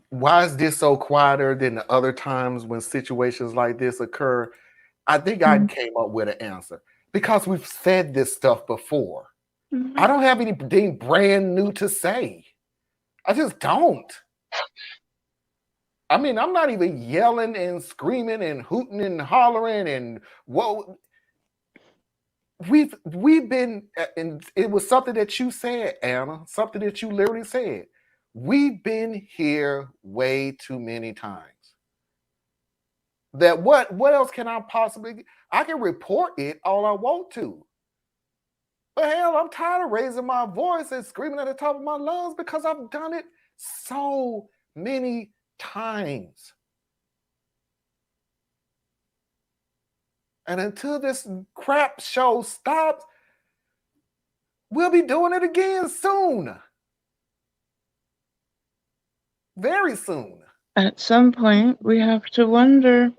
Why is this so quieter than the other times when situations like this occur? I think I Mm-hmm. came up with an answer because we've said this stuff before. Mm-hmm. I don't have anything brand new to say. I just don't. I mean, I'm not even yelling and screaming and hooting and hollering and whoa. We've been, and it was something that you said, Anna, something that you literally said. We've been here way too many times. That what else can I possibly? I can report it all I want to, but hell, I'm tired of raising my voice and screaming at the top of my lungs because I've done it so many times. And until this crap show stops, we'll be doing it again soon. Very soon. At some point, we have to wonder,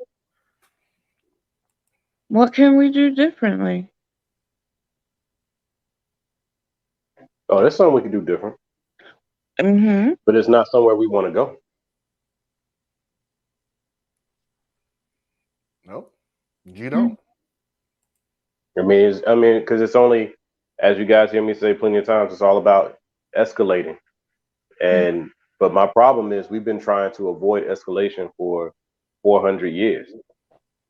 what can we do differently? Oh, there's something we can do different, Mm-hmm. but it's not somewhere we want to go. Nope. You don't. Because it's only, as you guys hear me say plenty of times, it's all about escalating. And but my problem is we've been trying to avoid escalation for 400 years.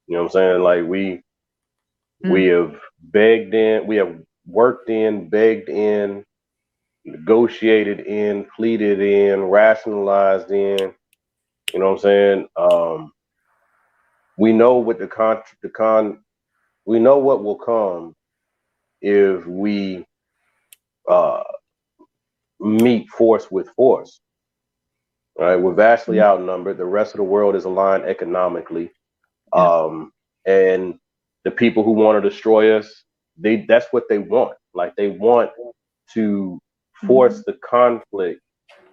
You know what I'm saying? Like we have begged in, we have worked in, begged in, negotiated in, pleaded in, rationalized in. You know what I'm saying? We know what we know what will come if we uh, meet force with force. Right? We're vastly outnumbered. The rest of the world is aligned economically, Yeah. and the people who want to destroy us, that's what they want. Like they want to force the conflict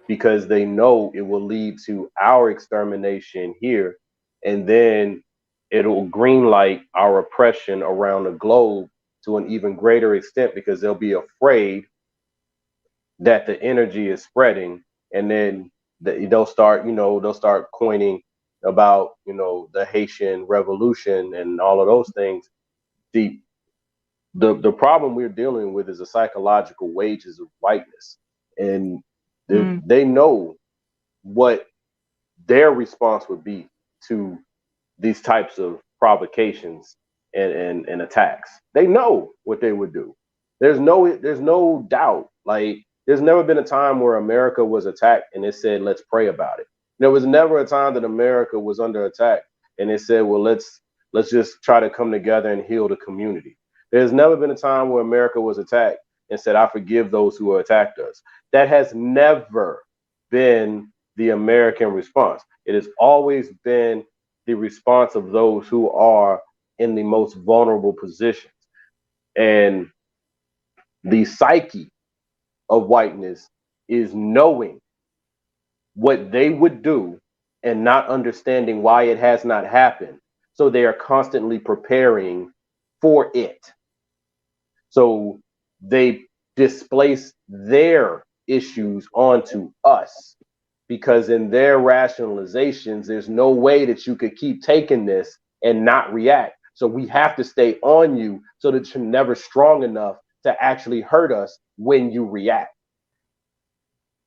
because they know it will lead to our extermination here, and then it'll greenlight our oppression around the globe to an even greater extent because they'll be afraid that the energy is spreading, and then they'll start coining about the Haitian Revolution and all of those things. The the problem we're dealing with is the psychological wages of whiteness, and they know what their response would be to these types of provocations and attacks. They know what they would do. There's no doubt. Like there's never been a time where America was attacked and it said let's pray about it. There was never a time that America was under attack and it said, well, let's just try to come together and heal the community. There's never been a time where America was attacked and said, I forgive those who attacked us. That has never been the American response. It has always been the response of those who are in the most vulnerable positions. And the psyche of whiteness is knowing what they would do and not understanding why it has not happened. So they are constantly preparing for it. So they displace their issues onto us because in their rationalizations, there's no way that you could keep taking this and not react. So we have to stay on you so that you're never strong enough to actually hurt us when you react.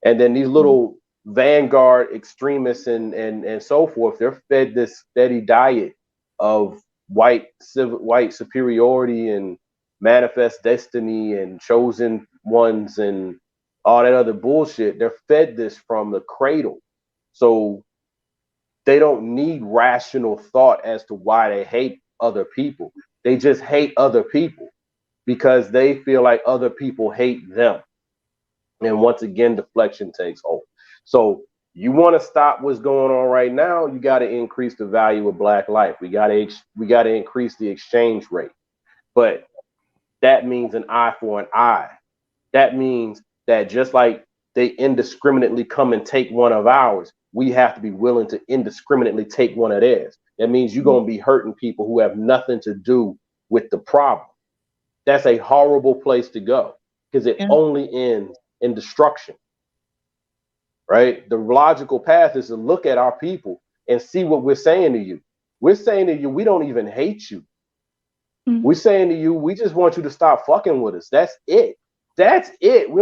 And then these little vanguard extremists and so forth, they're fed this steady diet of white superiority and manifest destiny and chosen ones and all that other bullshit. They're fed this from the cradle. So they don't need rational thought as to why they hate other people. They just hate other people because they feel like other people hate them. And once again, deflection takes hold. So you want to stop what's going on right now, you got to increase the value of black life. We got to increase the exchange rate. But that means an eye for an eye. That means that just like they indiscriminately come and take one of ours, we have to be willing to indiscriminately take one of theirs. That means you're going to be hurting people who have nothing to do with the problem. That's a horrible place to go because it Yeah. only ends in destruction. right? The logical path is to look at our people and see what we're saying to you. We're saying to you, we don't even hate you. Mhm. We're saying to you, we just want you to stop fucking with us. That's it. That's it. You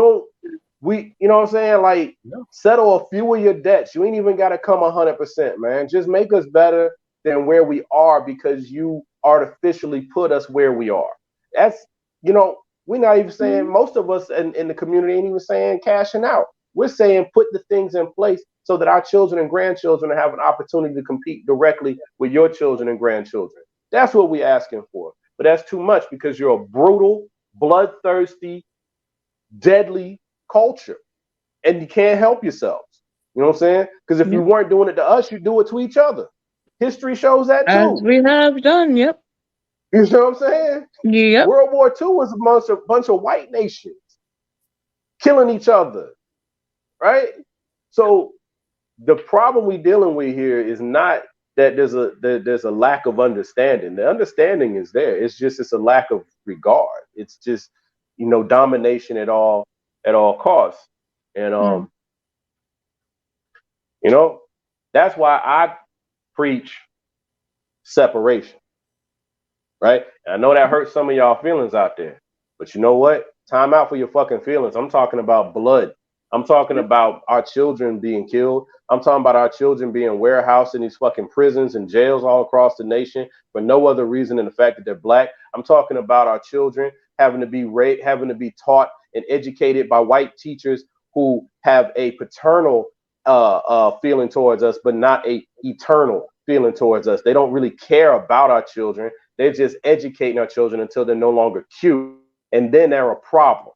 know what I'm saying? Like, Yeah. settle a few of your debts. You ain't even got to come 100%, man. Just make us better than where we are because you artificially put us where we are. That's, we're not even saying, most of us in the community ain't even saying cashing out. We're saying put the things in place so that our children and grandchildren have an opportunity to compete directly with your children and grandchildren. That's what we're asking for. But that's too much because you're a brutal, bloodthirsty, deadly culture. And you can't help yourselves. You know what I'm saying? Because if you Yep. weren't doing it to us, you do it to each other. History shows that As too. we have done, yep. You know what I'm saying? Yep. World War II was a bunch of white nations killing each other, right? So the problem we're dealing with here is not that there's a lack of understanding. The understanding is there. It's a lack of regard. It's just, domination at all costs. And that's why I preach separation, right? And I know that hurts some of y'all feelings out there, but you know what? Time out for your fucking feelings. I'm talking about blood. I'm talking about our children being killed. I'm talking about our children being warehoused in these fucking prisons and jails all across the nation for no other reason than the fact that they're black. I'm talking about our children having to be raped, having to be taught and educated by white teachers who have a paternal feeling towards us, but not a eternal feeling towards us. They don't really care about our children. They're just educating our children until they're no longer cute, and then they're a problem.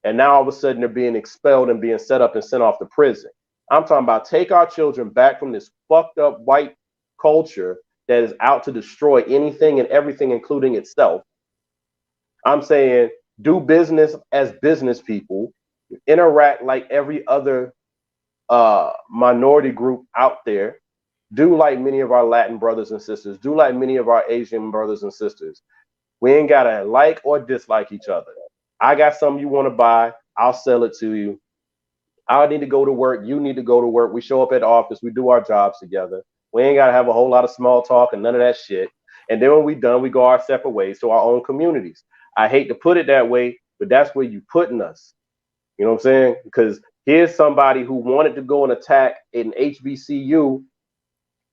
And now all of a sudden they're being expelled and being set up and sent off to prison. I'm talking about take our children back from this fucked up white culture that is out to destroy anything and everything, including itself. I'm saying do business as business people, interact like every other minority group out there, do like many of our Latin brothers and sisters, do like many of our Asian brothers and sisters. We ain't gotta like or dislike each other. I got something you want to buy, I'll sell it to you. I need to go to work, you need to go to work. We show up at the office, we do our jobs together. We ain't gotta have a whole lot of small talk and none of that shit. And then when we done, we go our separate ways to our own communities. I hate to put it that way, but that's where you putting us. You know what I'm saying? Because here's somebody who wanted to go and attack an HBCU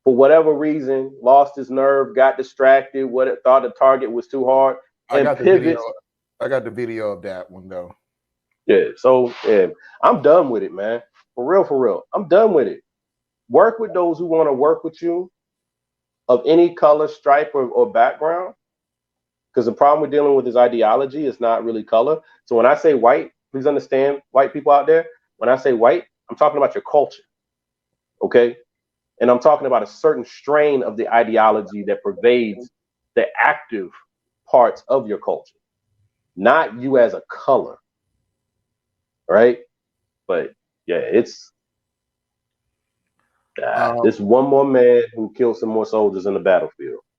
for whatever reason, lost his nerve, got distracted, thought the target was too hard, I and got the video. pivots. I got the video of that one though. Yeah, so yeah, I'm done with it, man. For real, for real. I'm done with it. Work with those who want to work with you of any color, stripe, or background. Because the problem we're dealing with is ideology. It's not really color. So when I say white, please understand, white people out there, when I say white, I'm talking about your culture. Okay? And I'm talking about a certain strain of the ideology that pervades the active parts of your culture, not you as a color, right? But yeah, it's this one more man who killed some more soldiers in the battlefield.